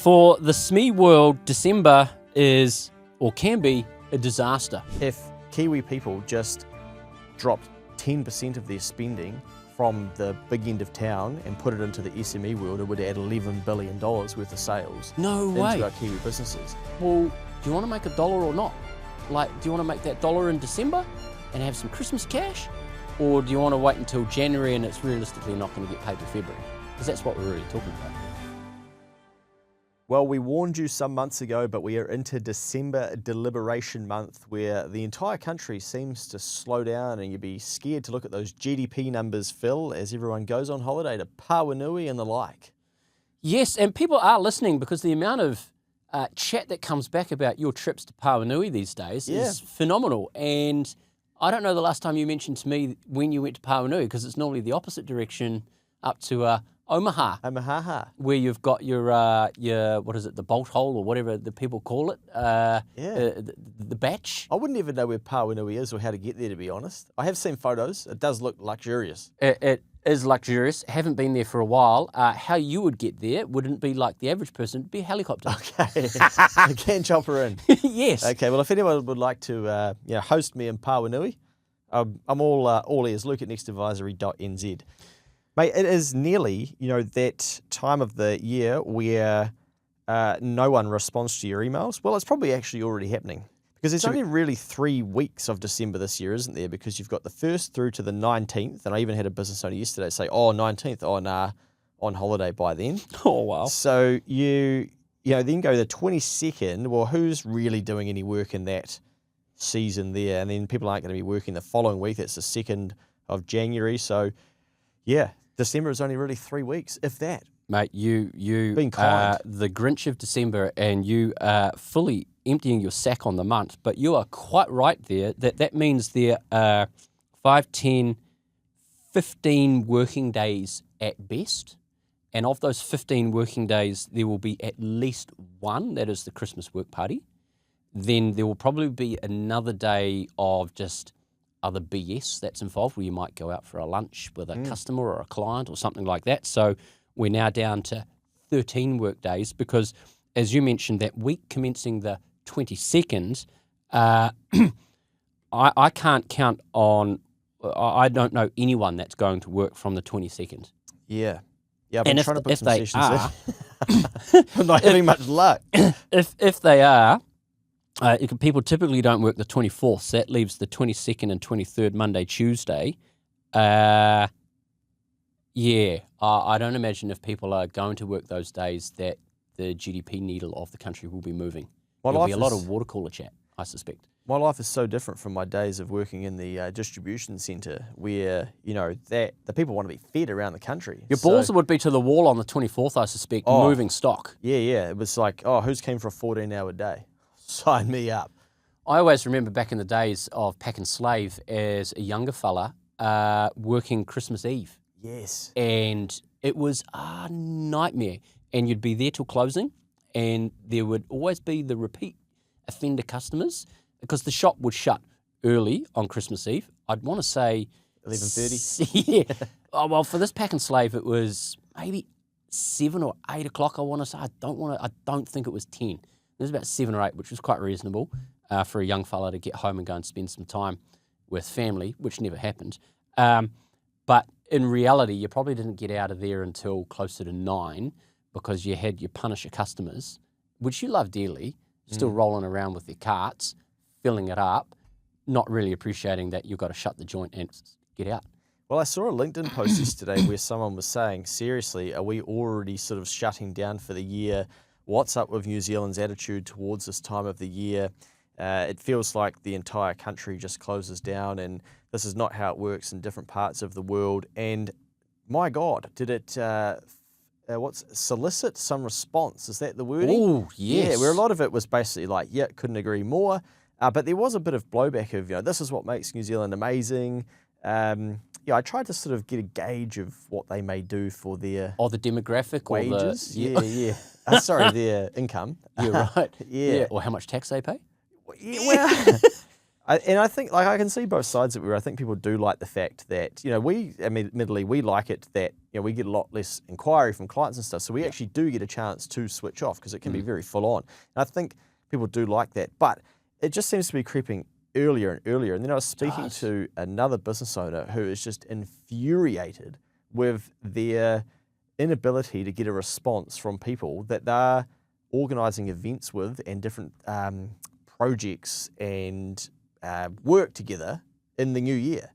For the SME world, December is, or can be, a disaster. If Kiwi people just dropped 10% of their spending from the big end of town and put it into the SME world, it would add $11 billion worth of sales No way. into our Kiwi businesses. Well, do you want to make $1 or not? Like, do you want to make that $1 in December and have some Christmas cash? Or do you want to wait until January and it's realistically not going to get paid till February? Because that's what we're really talking about. Well, we warned you some months ago, but we are into December deliberation month where the entire country seems to slow down and you'd be scared to look at those GDP numbers, Phil, as everyone goes on holiday to Pawanui and the like. Yes, and people are listening because the amount of chat that comes back about your trips to Pawanui these days is phenomenal. And I don't know the last time you mentioned to me when you went to Pawanui, because it's normally the opposite direction up to Omaha. Omaha. Where you've got your what is it, the bolt hole or whatever the people call it, the batch. I wouldn't even know where Pawanui is or how to get there, to be honest. I have seen photos. It does look luxurious. It is luxurious. Haven't been there for a while. How you would get there wouldn't be like the average person. It'd be a helicopter. Okay. I can chopper in. Yes. Okay, well, if anyone would like to host me in Pawanui, I'm all ears. Luke at nextadvisory.nz. Mate, it is nearly, that time of the year where no one responds to your emails. Well, it's probably actually already happening because there's only really 3 weeks of December this year, isn't there? Because you've got the 1st through to the 19th, and I even had a business owner yesterday say, 19th, oh, nah, on holiday by then. Oh, wow. So you then go the 22nd, well, who's really doing any work in that season there? And then people aren't going to be working the following week. That's the 2nd of January. So, yeah. December is only really 3 weeks, if that. Mate, you being kind. The Grinch of December, and you are fully emptying your sack on the month, but you are quite right there. That means there are 5, 10, 15 working days at best, and of those 15 working days, there will be at least one, that is the Christmas work party. Then there will probably be another day of just other BS that's involved, where you might go out for a lunch with a customer or a client or something like that. So we're now down to 13 work days because, as you mentioned, that week commencing the 22nd, I can't count on, I don't know anyone that's going to work from the 22nd. Yeah. Yeah, I've been trying to put some they sessions are, in. I'm not having much luck. If they are, people typically don't work the 24th, so that leaves the 22nd and 23rd, Monday, Tuesday. I don't imagine if people are going to work those days that the GDP needle of the country will be moving. There'll be a lot of water cooler chat, I suspect. My life is so different from my days of working in the distribution centre where, that the people want to be fed around the country. Your balls would be to the wall on the 24th, I suspect, moving stock. Yeah. It was like, who's came for a 14-hour day? Sign me up. I always remember back in the days of pack and slave as a younger fella working Christmas Eve. Yes. And it was a nightmare. And you'd be there till closing, and there would always be the repeat offender customers because the shop would shut early on Christmas Eve. I'd want to say 11:30. Yeah. Oh, well, for this pack and slave, it was maybe 7 or 8 o'clock. I want to say. I don't think it was 10. It was about 7 or 8, which was quite reasonable for a young fella to get home and go and spend some time with family, which never happened. But in reality, you probably didn't get out of there until closer to 9 because you had your Punisher customers, which you love dearly, still rolling around with their carts, filling it up, not really appreciating that you've got to shut the joint and get out. Well, I saw a LinkedIn post yesterday where someone was saying, seriously, are we already sort of shutting down for the year? What's up with New Zealand's attitude towards this time of the year? It feels like the entire country just closes down, and this is not how it works in different parts of the world. And my God, did it solicit some response? Is that the wording? Oh, yes. Yeah, where a lot of it was basically like, couldn't agree more. But there was a bit of blowback of, this is what makes New Zealand amazing. I tried to sort of get a gauge of what they may do for their the demographic wages. Or Yeah. Sorry, their income. You're right. Yeah. Or how much tax they pay. Yeah, well, And I think, like, I can see both sides of it. Where I think people do like the fact that, admittedly, we like it that, we get a lot less inquiry from clients and stuff. So we actually do get a chance to switch off because it can be very full on. And I think people do like that. But it just seems to be creeping earlier and earlier. And then I was speaking to another business owner who is just infuriated with their inability to get a response from people that they're organising events with and different projects and work together in the new year,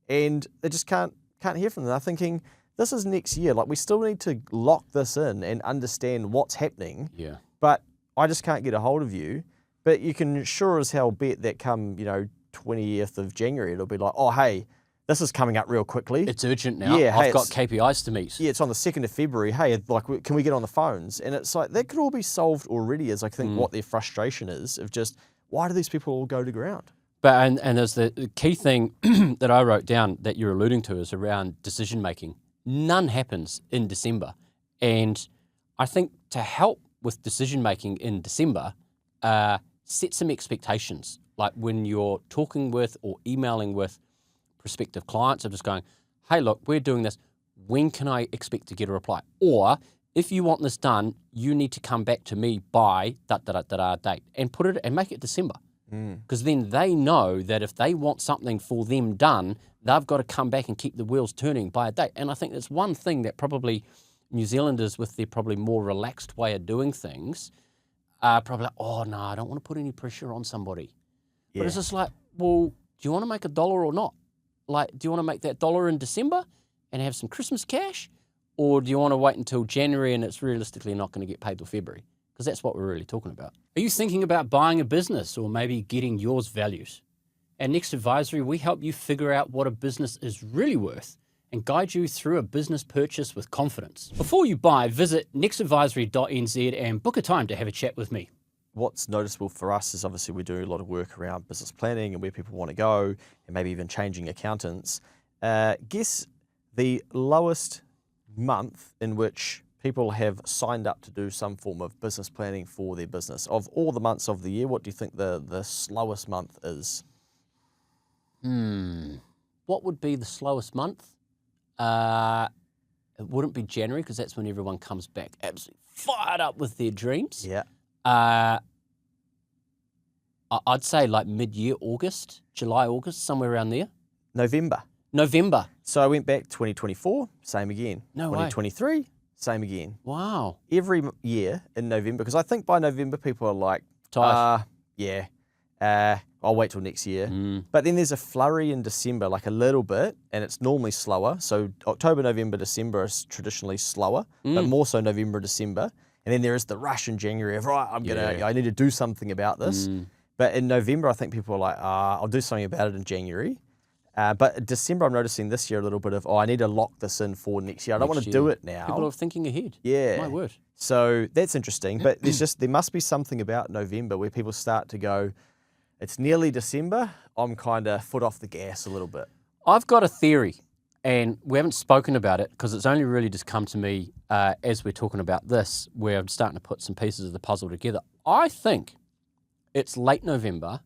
and they just can't hear from them. They're thinking, this is next year. Like, we still need to lock this in and understand what's happening. Yeah. But I just can't get a hold of you. But you can sure as hell bet that come 20th of January, it'll be like, oh hey, this is coming up real quickly. It's urgent now. Yeah, I've got KPIs to meet. Yeah, it's on the 2nd of February. Hey, like, can we get on the phones? And it's like, that could all be solved already, as I think what their frustration is of just, why do these people all go to ground? But and there's the key thing that I wrote down that you're alluding to is around decision making. None happens in December, and I think to help with decision making in December, set some expectations. Like when you're talking with or emailing with prospective clients, of just going, hey, look, we're doing this. When can I expect to get a reply? Or if you want this done, you need to come back to me by date and put it and make it December. Because then they know that if they want something for them done, they've got to come back and keep the wheels turning by a date. And I think that's one thing that probably New Zealanders with their probably more relaxed way of doing things are probably like, oh, no, I don't want to put any pressure on somebody. Yeah. But it's just like, well, do you want to make $1 or not? Like, do you want to make that $1 in December and have some Christmas cash? Or do you want to wait until January and it's realistically not going to get paid till February? Because that's what we're really talking about. Are you thinking about buying a business or maybe getting yours valued? At Next Advisory, we help you figure out what a business is really worth and guide you through a business purchase with confidence. Before you buy, visit nextadvisory.nz and book a time to have a chat with me. What's noticeable for us is obviously we do a lot of work around business planning and where people want to go and maybe even changing accountants. Guess the lowest month in which people have signed up to do some form of business planning for their business. Of all the months of the year, what do you think the slowest month is? What would be the slowest month? It wouldn't be January because that's when everyone comes back absolutely fired up with their dreams. Yeah. I'd say like mid-year, August, July, August, somewhere around there. November. So I went back 2024, same again. No way. 2023, same again. Wow. Every year in November, because I think by November people are like, I'll wait till next year. But then there's a flurry in December, like a little bit, and it's normally slower. So October, November, December is traditionally slower, but more so November, December. And then there is the rush in January of, right, I need to do something about this. But in November, I think people are like, I'll do something about it in January. But December, I'm noticing this year a little bit of, I need to lock this in for next year. I don't want to do it now. People are thinking ahead. Yeah. My word. So that's interesting. But there must be something about November where people start to go, it's nearly December, I'm kind of foot off the gas a little bit. I've got a theory, and we haven't spoken about it because it's only really just come to me as we're talking about this, where I'm starting to put some pieces of the puzzle together. I think it's late November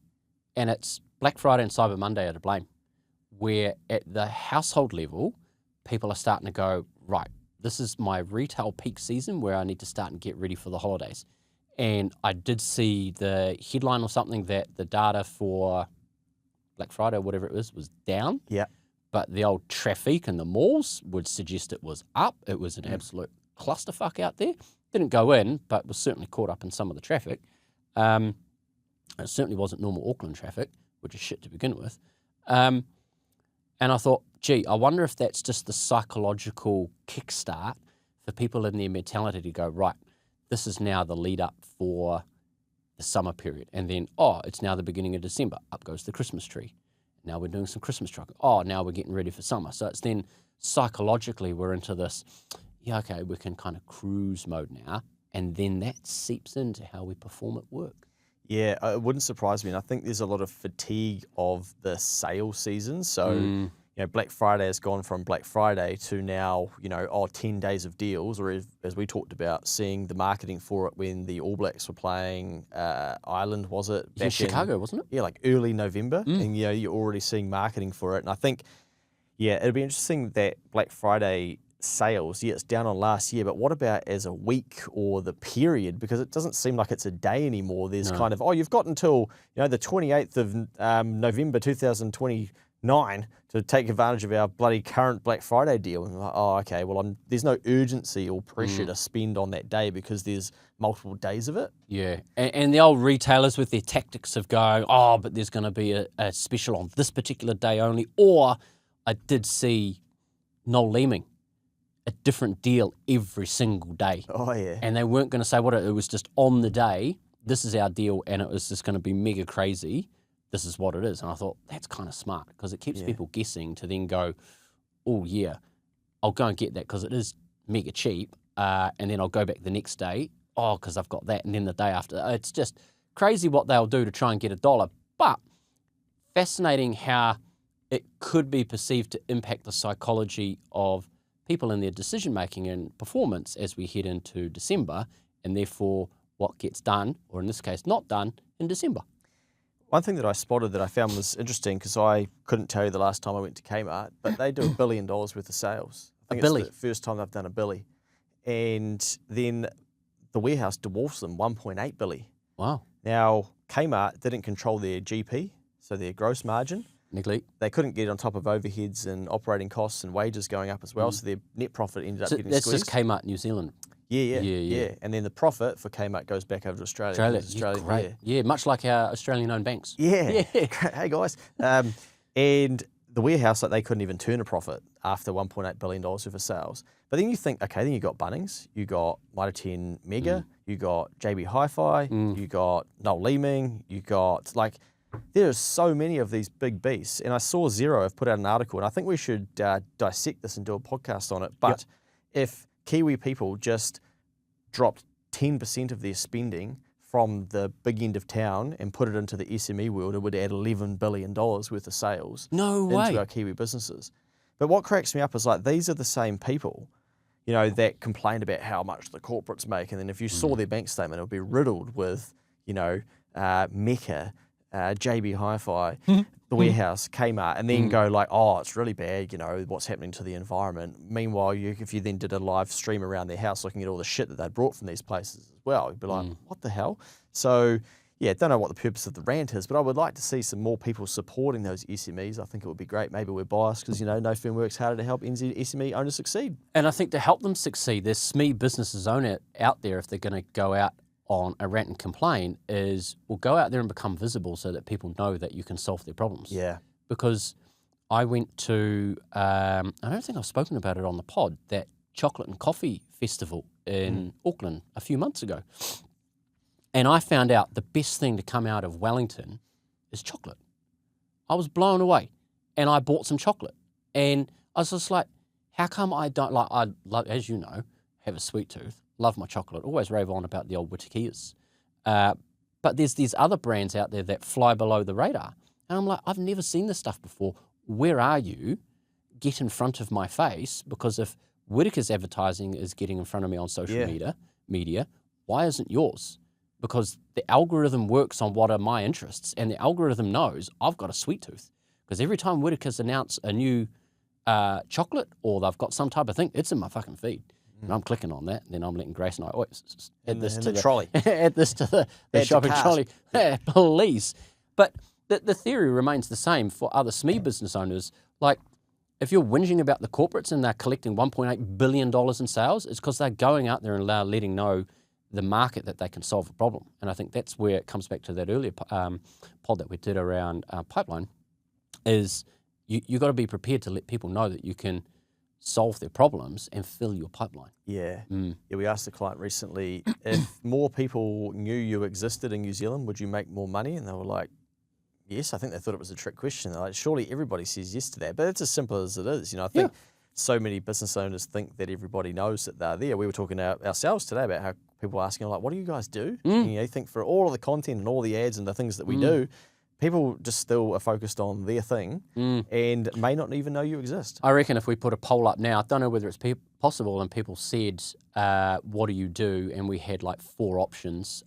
and it's Black Friday and Cyber Monday are to blame, where at the household level, people are starting to go, right, this is my retail peak season where I need to start and get ready for the holidays. And I did see the headline or something that the data for Black Friday or whatever it was down. Yeah. But the old traffic in the malls would suggest it was up. It was an absolute clusterfuck out there. Didn't go in, but was certainly caught up in some of the traffic. It certainly wasn't normal Auckland traffic, which is shit to begin with. And I thought, gee, I wonder if that's just the psychological kickstart for people in their mentality to go, right, this is now the lead up for the summer period. And then, it's now the beginning of December. Up goes the Christmas tree. Now we're doing some Christmas truck. Now we're getting ready for summer. So it's then psychologically we're into this, we can kind of cruise mode now. And then that seeps into how we perform at work. Yeah, it wouldn't surprise me. And I think there's a lot of fatigue of the sales season. So, Black Friday has gone from Black Friday to now, 10 days of deals, or as we talked about, seeing the marketing for it when the All Blacks were playing Ireland, was it? In Chicago, wasn't it? Yeah, like early November. And, you're already seeing marketing for it. And I think, it'd be interesting that Black Friday sales, it's down on last year, but what about as a week or the period? Because it doesn't seem like it's a day anymore. There's kind of, you've got until, the 28th of November 2029 to take advantage of our bloody current Black Friday deal. And like, okay, well, there's no urgency or pressure to spend on that day because there's multiple days of it. Yeah, and the old retailers with their tactics of going, but there's going to be a special on this particular day only. Or I did see Noel Leeming, a different deal every single day. Oh, yeah. And they weren't going to say what it was, just on the day, this is our deal, and it was just going to be mega crazy. This is what it is. And I thought, that's kind of smart because it keeps people guessing to then go, oh, yeah, I'll go and get that because it is mega cheap. And then I'll go back the next day, because I've got that. And then the day after. It's just crazy what they'll do to try and get $1. But fascinating how it could be perceived to impact the psychology of people in their decision-making and performance as we head into December, and therefore what gets done, or in this case not done, in December. One thing that I spotted that I found was interesting, because I couldn't tell you the last time I went to Kmart, but they do $1 billion worth of sales. I think it's the first time they've done $1 billion. And then the warehouse dwarfs them, $1.8 billion. Wow. Now, Kmart didn't control their GP, so their gross margin. Neglect. They couldn't get on top of overheads and operating costs and wages going up as well, so their net profit ended up getting that's squeezed. Just Kmart New Zealand. Yeah. And then the profit for Kmart goes back over to Australia. Great. Yeah, much like our Australian-owned banks. Yeah. Hey, guys. And the warehouse, they couldn't even turn a profit after $1.8 billion worth of sales. But then you think, okay, then you got Bunnings, you got Mitre 10 Mega, you got JB Hi-Fi, you got Noel Leeming, you got, there are so many of these big beasts. And I saw Xero have put out an article, and I think we should dissect this and do a podcast on it. But if Kiwi people just dropped 10% of their spending from the big end of town and put it into the SME world, it would add $11 billion worth of sales into our Kiwi businesses. But what cracks me up is these are the same people, that complained about how much the corporates make. And then if you saw their bank statement, it would be riddled with, Mecca, JB Hi-Fi, the warehouse, Kmart, and then go it's really bad, what's happening to the environment. Meanwhile, if you then did a live stream around their house looking at all the shit that they'd brought from these places as well, you'd be like, what the hell? So, don't know what the purpose of the rant is, but I would like to see some more people supporting those SMEs. I think it would be great. Maybe we're biased because, No Firm works harder to help NZ SME owners succeed. And I think to help them succeed, there's SME businesses out there, if they're going to go out on a rant and complain, is go out there and become visible so that people know that you can solve their problems. Yeah. Because I went to, I don't think I've spoken about it on the pod, that chocolate and coffee festival in Auckland a few months ago. And I found out the best thing to come out of Wellington is chocolate. I was blown away. And I bought some chocolate. And I was just like, how come I don't, I love, as you know, have a sweet tooth. Love my chocolate. Always rave on about the old Witikias. But there's these other brands out there that fly below the radar. And I'm like, I've never seen this stuff before. Where are you? Get in front of my face. Because if Whittaker's advertising is getting in front of me on social media, why isn't yours? Because the algorithm works on what are my interests. And the algorithm knows I've got a sweet tooth. Because every time Whittaker's announce a new chocolate or they've got some type of thing, it's in my fucking feed. And I'm clicking on that, and then I'm letting Grace know, add this to the trolley. Add this to the shopping trolley. Please. But the theory remains the same for other SME business owners. If you're whinging about the corporates and they're collecting $1.8 billion in sales, it's because they're going out there and letting know the market that they can solve a problem. And I think that's where it comes back to that earlier pod that we did around pipeline, is you got to be prepared to let people know that you can solve their problems and fill your pipeline. Yeah. Yeah, we asked the client recently, if more people knew you existed in New Zealand, would you make more money? And they were like, yes. I think they thought it was a trick question. They're like, surely everybody says yes to that. But it's as simple as it is. I think so many business owners think that everybody knows that they're there. We were talking ourselves today about how people are asking, what do you guys do? And, you think for all of the content and all the ads and the things that we do, people just still are focused on their thing and may not even know you exist. I reckon if we put a poll up now, I don't know whether it's possible, and people said, what do you do? And we had like 4 options,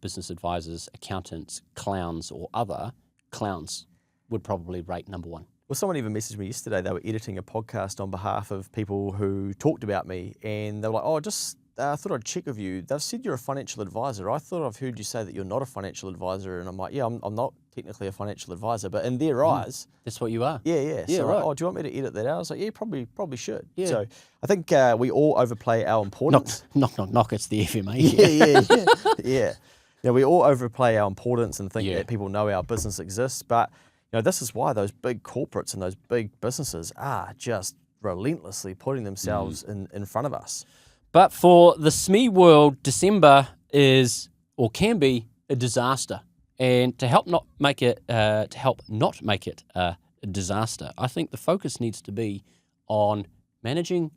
business advisors, accountants, clowns, or other. Clowns would probably rate number 1. Well, someone even messaged me yesterday. They were editing a podcast on behalf of people who talked about me, and they were like, oh, just I thought I'd check with you. They've said you're a financial advisor. I thought I've heard you say that you're not a financial advisor. And I'm like, yeah, I'm not technically a financial advisor, but in their eyes, that's what you are. Yeah. Yeah, So right. like, oh, do you want me to edit that out? I was like, yeah, probably should. Yeah. So I think we all overplay our importance. Knock. It's the FMA. Yeah. Now, we all overplay our importance and think Yeah. that people know our business exists, but this is why those big corporates and those big businesses are just relentlessly putting themselves in front of us. But for the SME world, December is or can be a disaster. And to help not make it a disaster, I think the focus needs to be on managing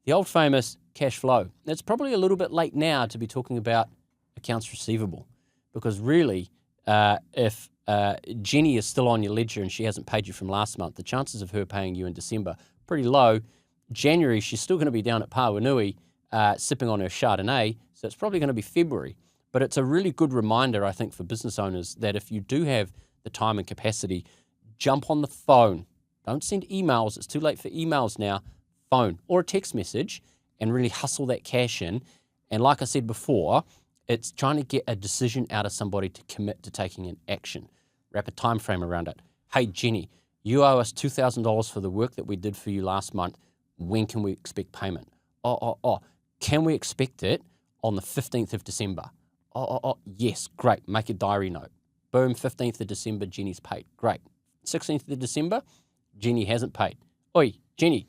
the old famous cash flow. It's probably a little bit late now to be talking about accounts receivable, because really, if Jenny is still on your ledger and she hasn't paid you from last month, the chances of her paying you in December pretty low. January, she's still going to be down at Pāwanui, sipping on her Chardonnay, so it's probably going to be February. But it's a really good reminder, I think, for business owners that if you do have the time and capacity, jump on the phone. Don't send emails. It's too late for emails now. Phone or a text message, and really hustle that cash in. And like I said before, it's trying to get a decision out of somebody to commit to taking an action. Wrap a time frame around it. Hey, Jenny, you owe us $2,000 for the work that we did for you last month. When can we expect payment? Can we expect it on the 15th of December? Yes, great. Make a diary note. Boom, 15th of December, Jenny's paid. Great. 16th of December, Jenny hasn't paid. Oi, Jenny,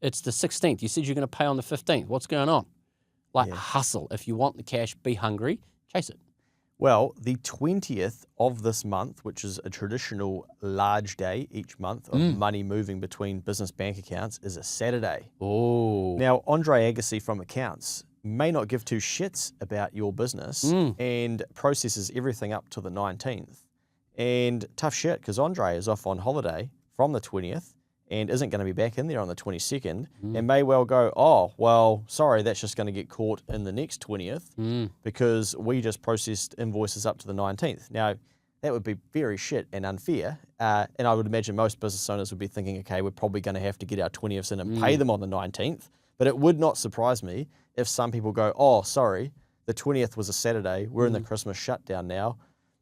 it's the 16th. You said you're going to pay on the 15th. What's going on? Hustle. If you want the cash, be hungry, chase it. Well, the 20th of this month, which is a traditional large day each month of money moving between business bank accounts, is a Saturday. Oh. Now, Andre Agassi from Accounts may not give 2 shits about your business and processes everything up to the 19th. And tough shit, because Andre is off on holiday from the 20th and isn't going to be back in there on the 22nd and may well go, oh, well, sorry, that's just going to get caught in the next 20th because we just processed invoices up to the 19th. Now, that would be very shit and unfair. And I would imagine most business owners would be thinking, okay, we're probably going to have to get our 20ths in and pay them on the 19th. But it would not surprise me if some people go, oh, sorry, the 20th was a Saturday. We're in the Christmas shutdown now.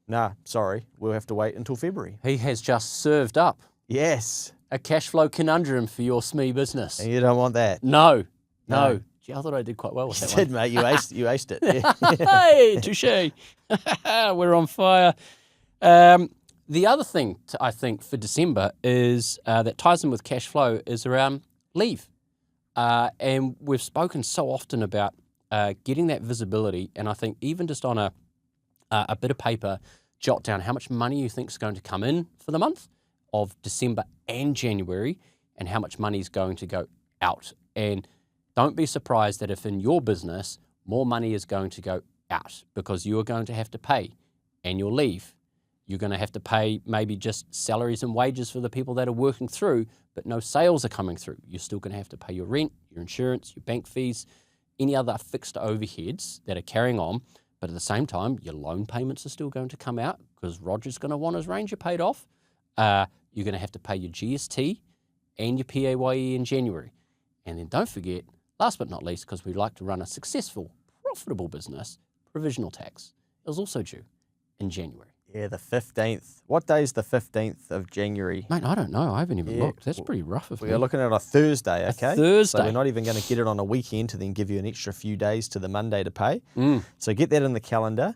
Nah, sorry, we'll have to wait until February. He has just served up Yes. a cash flow conundrum for your SME business. And you don't want that. No. Gee, I thought I did quite well with that You one. did, mate. You aced it. Yeah. Hey, touche. We're on fire. The other thing, I think, for December is that ties in with cash flow is around leave. And we've spoken so often about getting that visibility. And I think even just on a bit of paper, jot down how much money you think is going to come in for the month of December and January, and how much money is going to go out. And don't be surprised that if in your business, more money is going to go out because you are going to have to pay annual leave. You're going to have to pay maybe just salaries and wages for the people that are working through, but no sales are coming through. You're still going to have to pay your rent, your insurance, your bank fees, any other fixed overheads that are carrying on. But at the same time, your loan payments are still going to come out because Roger's going to want his Ranger paid off. You're going to have to pay your GST and your PAYE in January. And then don't forget, last but not least, because we like to run a successful, profitable business, provisional tax is also due in January. Yeah, the 15th. What day is the 15th of January? Mate, I don't know. I haven't even looked. That's pretty rough of me. We're looking at a Thursday, okay? Thursday. So we're not even going to get it on a weekend to then give you an extra few days to the Monday to pay. So get that in the calendar.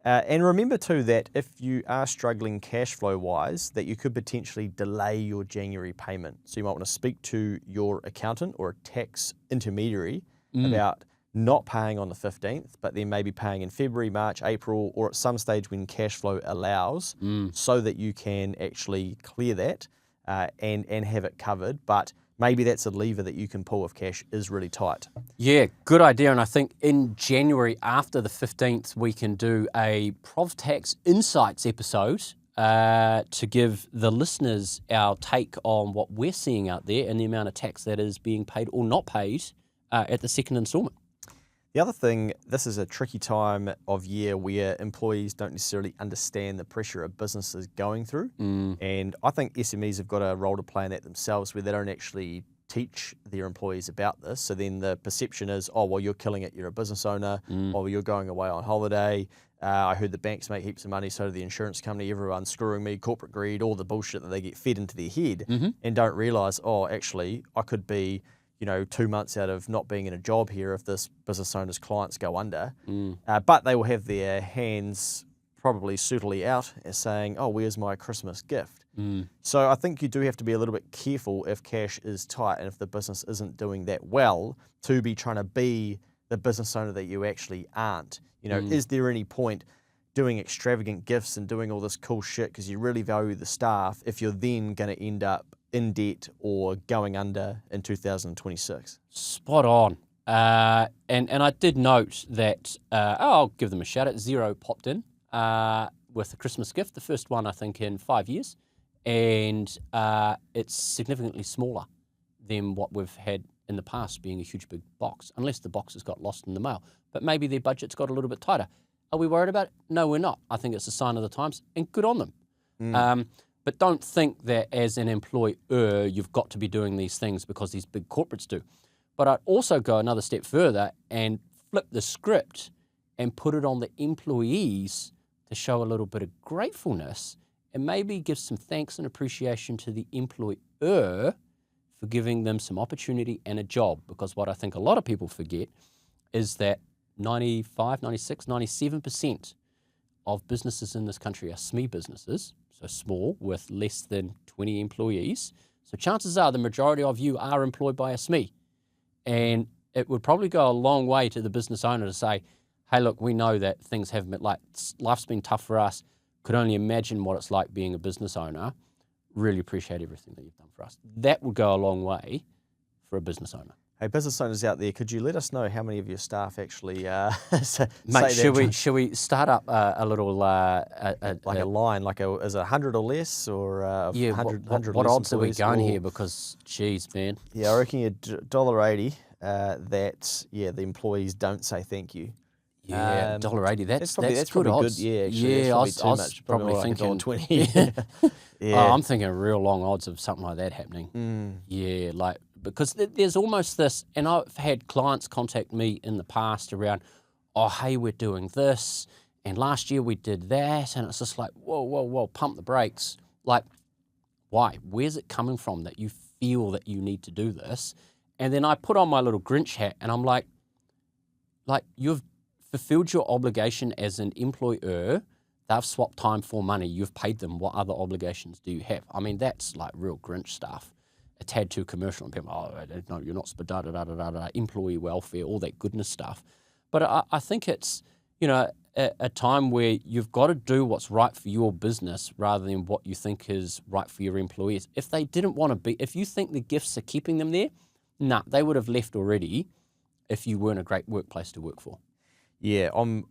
And remember too that if you are struggling cash flow wise, that you could potentially delay your January payment. So you might want to speak to your accountant or a tax intermediary about not paying on the 15th, but then maybe paying in February, March, April, or at some stage when cash flow allows, so that you can actually clear that and have it covered. But maybe that's a lever that you can pull if cash is really tight. Yeah, good idea. And I think in January after the 15th, we can do a ProvTax Insights episode to give the listeners our take on what we're seeing out there and the amount of tax that is being paid or not paid at the second instalment. The other thing, this is a tricky time of year where employees don't necessarily understand the pressure a business is going through. And I think SMEs have got a role to play in that themselves, where they don't actually teach their employees about this. So then the perception is, oh, well, you're killing it, you're a business owner, or you're going away on holiday. I heard the banks make heaps of money, so do the insurance company, everyone's screwing me, corporate greed, all the bullshit that they get fed into their head, and don't realise, oh, actually, I could be 2 months out of not being in a job here if this business owner's clients go under. But they will have their hands probably suitably out as saying, oh, where's my Christmas gift? So I think you do have to be a little bit careful if cash is tight and if the business isn't doing that well to be trying to be the business owner that you actually aren't. Is there any point doing extravagant gifts and doing all this cool shit because you really value the staff if you're then going to end up in debt or going under in 2026? Spot on. And I did note that, I'll give them a shout out, Xero popped in with a Christmas gift, the first one I think in 5 years, and it's significantly smaller than what we've had in the past, being a huge big box, unless the box has got lost in the mail. But maybe their budget's got a little bit tighter. Are we worried about it? No, we're not. I think it's a sign of the times, and good on them. But don't think that as an employer, you've got to be doing these things because these big corporates do. But I'd also go another step further and flip the script and put it on the employees to show a little bit of gratefulness and maybe give some thanks and appreciation to the employer for giving them some opportunity and a job. Because what I think a lot of people forget is that 95, 96, 97% of businesses in this country are SME businesses, so small, with less than 20 employees. So chances are the majority of you are employed by a SME. And it would probably go a long way to the business owner to say, hey, look, we know that things haven't been, life's been tough for us. Could only imagine what it's like being a business owner. Really appreciate everything that you've done for us. That would go a long way for a business owner. Hey, business owners out there, could you let us know how many of your staff actually Mate, should we start up a little... a line, is it 100 or less? Or 100 what less odds are we employees? going here? Because, geez, man. Yeah, I reckon $1.80 that, the employees don't say thank you. Yeah, $1.80. That's probably good odds. Good. Yeah, actually. Yeah, I That's probably was too much. probably Like thinking $1.20. Yeah. Oh, I'm thinking real long odds of something like that happening. Yeah, because there's almost this, and I've had clients contact me in the past around, oh, hey, we're doing this, and last year we did that, and it's just like, whoa, pump the brakes. Like, why? Where's it coming from that you feel that you need to do this? And then I put on my little Grinch hat, and I'm like, you've fulfilled your obligation as an employer. They've swapped time for money. You've paid them. What other obligations do you have? I mean, that's like real Grinch stuff. A tad too commercial, and people, no, you're not, employee welfare, all that goodness stuff. But I think it's, a time where you've got to do what's right for your business rather than what you think is right for your employees. If they didn't want to be, if you think the gifts are keeping them there, they would have left already if you weren't a great workplace to work for. Yeah, I'm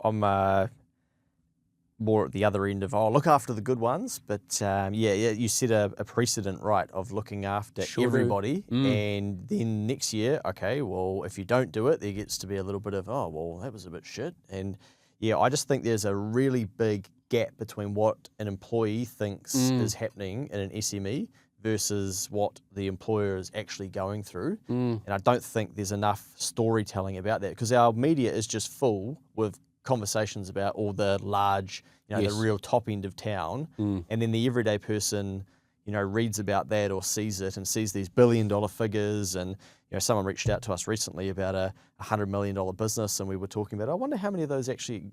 more at the other end of, look after the good ones. But you set a precedent, right, of looking after everybody. And then next year, okay, well, if you don't do it, there gets to be a little bit of, that was a bit shit. And yeah, I just think there's a really big gap between what an employee thinks is happening in an SME versus what the employer is actually going through. And I don't think there's enough storytelling about that, because our media is just full with conversations about all the large, the real top end of town. And then the everyday person, reads about that or sees it and sees these $1 billion figures. And, someone reached out to us recently about a $100 million business, and we were talking about, I wonder how many of those actually,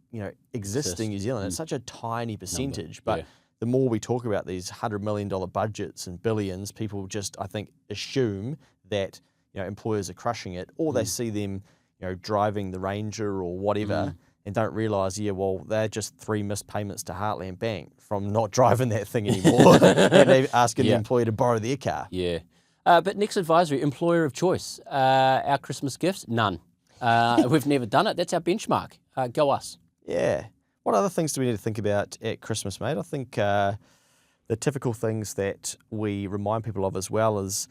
exist in New Zealand. It's such a tiny percentage, but the more we talk about these $100 million budgets and billions, people just, I think, assume that, employers are crushing it, or they see them, driving the Ranger or whatever, and don't realise, they're just 3 missed payments to Heartland Bank from not driving that thing anymore, and they're asking the employer to borrow their car. Yeah. But Next Advisory, employer of choice. Our Christmas gifts, none. We've never done it. That's our benchmark. Go us. Yeah. What other things do we need to think about at Christmas, mate? I think the typical things that we remind people of as well is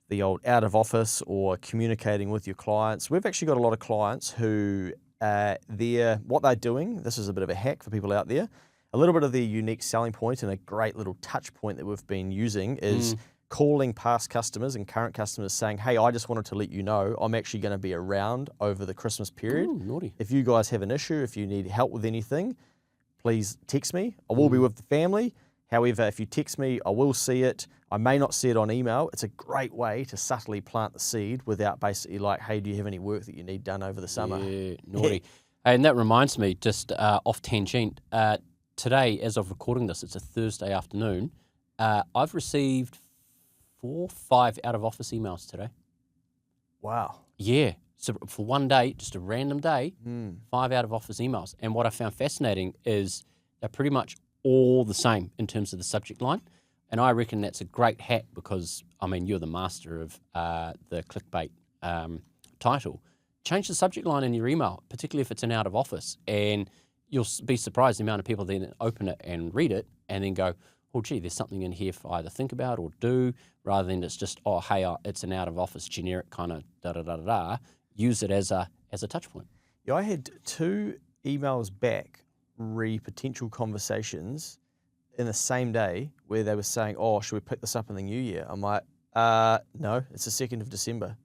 the old out of office or communicating with your clients. We've actually got a lot of clients who what they're doing, this is a bit of a hack for people out there, a little bit of their unique selling point and a great little touch point that we've been using is calling past customers and current customers saying, hey, I just wanted to let you know I'm actually going to be around over the Christmas period. Ooh, naughty. If you guys have an issue, if you need help with anything, please text me. I will be with the family. However, if you text me, I will see it. I may not see it on email. It's a great way to subtly plant the seed without basically like, hey, do you have any work that you need done over the summer? Yeah, naughty. And that reminds me, just off tangent, today, as of recording this, it's a Thursday afternoon. I've received 4, 5 out of office emails today. Wow. Yeah. So for one day, just a random day, 5 out of office emails. And what I found fascinating is they're pretty much all the same in terms of the subject line. And I reckon that's a great hack because, I mean, you're the master of the clickbait title. Change the subject line in your email, particularly if it's an out of office. And you'll be surprised the amount of people then open it and read it and then go, oh, gee, there's something in here for either think about or do, rather than it's just, oh, hey, it's an out of office generic kind of da-da-da-da-da. Use it as a touch point. Yeah, I had 2 emails back potential conversations in the same day where they were saying, oh, should we pick this up in the new year? I'm like, no, it's the 2nd of December.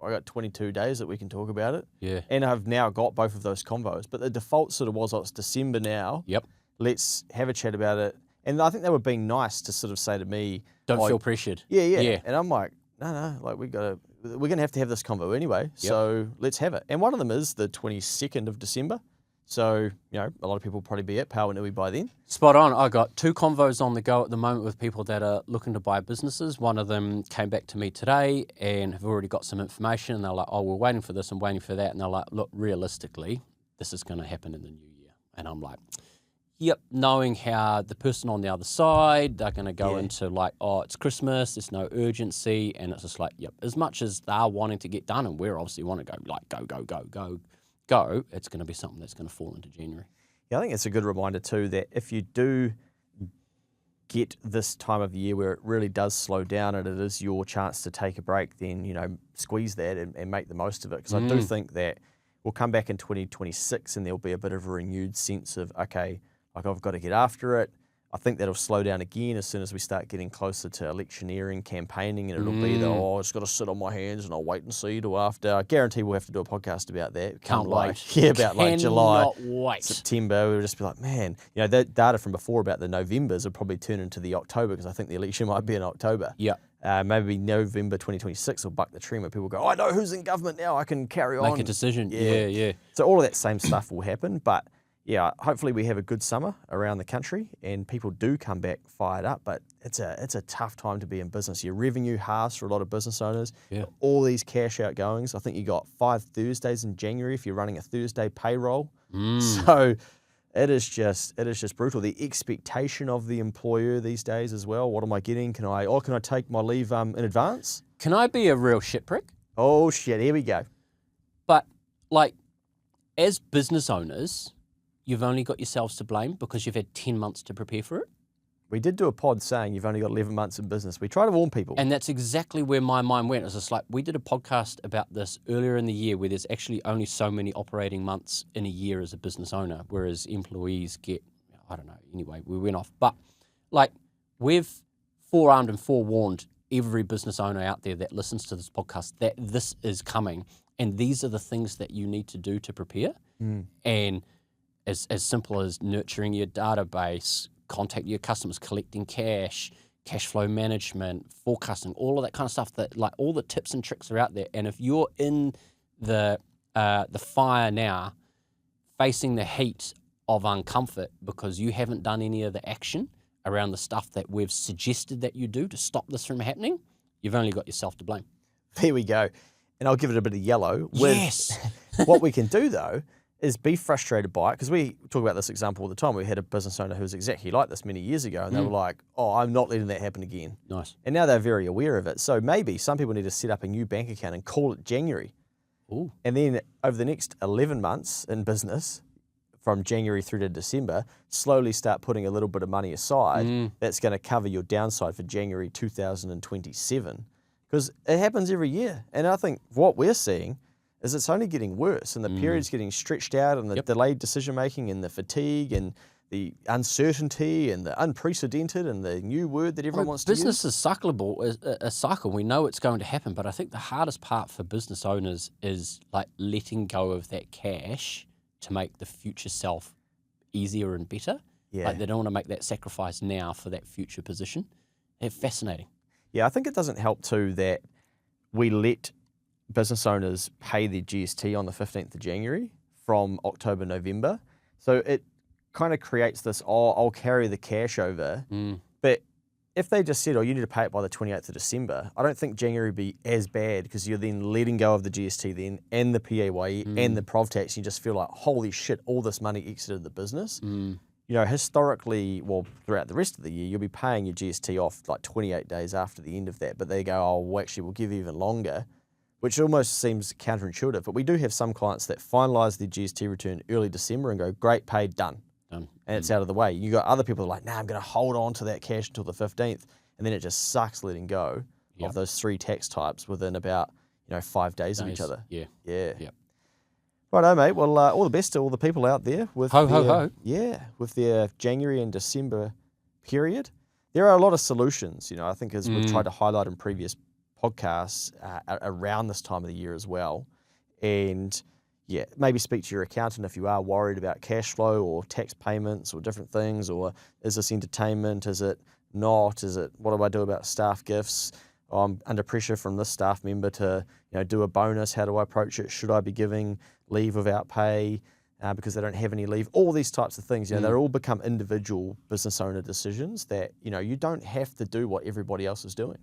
I got 22 days that we can talk about it. Yeah. And I've now got both of those convos. But the default sort of was, oh, it's December now. Yep. Let's have a chat about it. And I think they were being nice to sort of say to me, Don't like, feel pressured. Yeah. And I'm like, no, like we're going to have this convo anyway. Yep. So let's have it. And one of them is the 22nd of December. So, you know, a lot of people will probably be at Pawanui by then. Spot on. I got 2 convos on the go at the moment with people that are looking to buy businesses. One of them came back to me today and have already got some information. And they're like, oh, we're waiting for this and waiting for that. And they're like, look, realistically, this is going to happen in the new year. And I'm like, yep, knowing how the person on the other side, they're going to go into like, oh, it's Christmas, there's no urgency. And it's just like, yep, as much as they're wanting to get done and we're obviously want to go, like, go, it's going to be something that's going to fall into January. Yeah, I think it's a good reminder too that if you do get this time of the year where it really does slow down and it is your chance to take a break, then, you know, squeeze that and make the most of it. Because I do think that we'll come back in 2026 and there'll be a bit of a renewed sense of, okay, like I've got to get after it. I think that'll slow down again as soon as we start getting closer to electioneering, campaigning, and it'll be I just got to sit on my hands and I'll wait and see till after. I guarantee we'll have to do a podcast about that. Can't wait. Yeah, about like July, wait. September. We'll just be like, man, you know, that data from before about the Novembers will probably turn into the October because I think the election might be in October. Yeah. Maybe November 2026 will buck the trend where people go, I know who's in government now, I can carry on. Make a decision. Yeah. So all of that same stuff will happen, but yeah, hopefully we have a good summer around the country and people do come back fired up, but it's a tough time to be in business. Your revenue halves for a lot of business owners. Yeah. All these cash outgoings. I think you got 5 Thursdays in January if you're running a Thursday payroll. So it is just brutal. The expectation of the employer these days as well. What am I getting? Can I take my leave in advance? Can I be a real shit prick? Oh shit, here we go. But like as business owners, you've only got yourselves to blame because you've had 10 months to prepare for it. We did do a pod saying you've only got 11 months in business. We try to warn people. And that's exactly where my mind went. It's just like, we did a podcast about this earlier in the year where there's actually only so many operating months in a year as a business owner, whereas employees get, I don't know, anyway, we went off. But like, we've forearmed and forewarned every business owner out there that listens to this podcast that this is coming. And these are the things that you need to do to prepare. And as simple as nurturing your database, contacting your customers, collecting cash flow management, forecasting, all of that kind of stuff, that like all the tips and tricks are out there. And if you're in the fire now, facing the heat of uncomfort because you haven't done any of the action around the stuff that we've suggested that you do to stop this from happening, you've only got yourself to blame. There we go. And I'll give it a bit of yellow. Yes. What we can do though is be frustrated by it, because we talk about this example all the time. We had a business owner who was exactly like this many years ago, and they were like, oh, I'm not letting that happen again. Nice. And now they're very aware of it. So maybe some people need to set up a new bank account and call it January. Ooh. And then over the next 11 months in business, from January through to December, slowly start putting a little bit of money aside that's going to cover your downside for January 2027. Because it happens every year. And I think what we're seeing is it's only getting worse, and the period's getting stretched out, and the delayed decision-making, and the fatigue, and the uncertainty, and the unprecedented, and the new word that everyone wants to use. Business is cyclable, is a cycle. We know it's going to happen, but I think the hardest part for business owners is like letting go of that cash to make the future self easier and better. Yeah. Like they don't want to make that sacrifice now for that future position. It's fascinating. Yeah, I think it doesn't help too that we let business owners pay their GST on the 15th of January from October, November. So it kind of creates this, I'll carry the cash over. But if they just said, you need to pay it by the 28th of December, I don't think January would be as bad, because you're then letting go of the GST then, and the PAYE and the prov tax. You just feel like, holy shit, all this money exited the business. You know, historically, well, throughout the rest of the year, you'll be paying your GST off like 28 days after the end of that. But they go, well, actually, we'll give you even longer, which almost seems counterintuitive. But we do have some clients that finalise their GST return early December and go, great, paid, done. And it's out of the way. You got other people who are like, I'm going to hold on to that cash until the 15th. And then it just sucks letting go of those three tax types within about 5 days of each other. Yeah. Righto, mate. Well, all the best to all the people out there with with their January and December period. There are a lot of solutions, I think, as we've tried to highlight in previous podcasts around this time of the year as well. And maybe speak to your accountant if you are worried about cash flow or tax payments or different things, or is this entertainment? Is it not? Is it, what do I do about staff gifts? I'm under pressure from this staff member to do a bonus. How do I approach it? Should I be giving leave without pay because they don't have any leave? All these types of things, they all become individual business owner decisions that you don't have to do what everybody else is doing.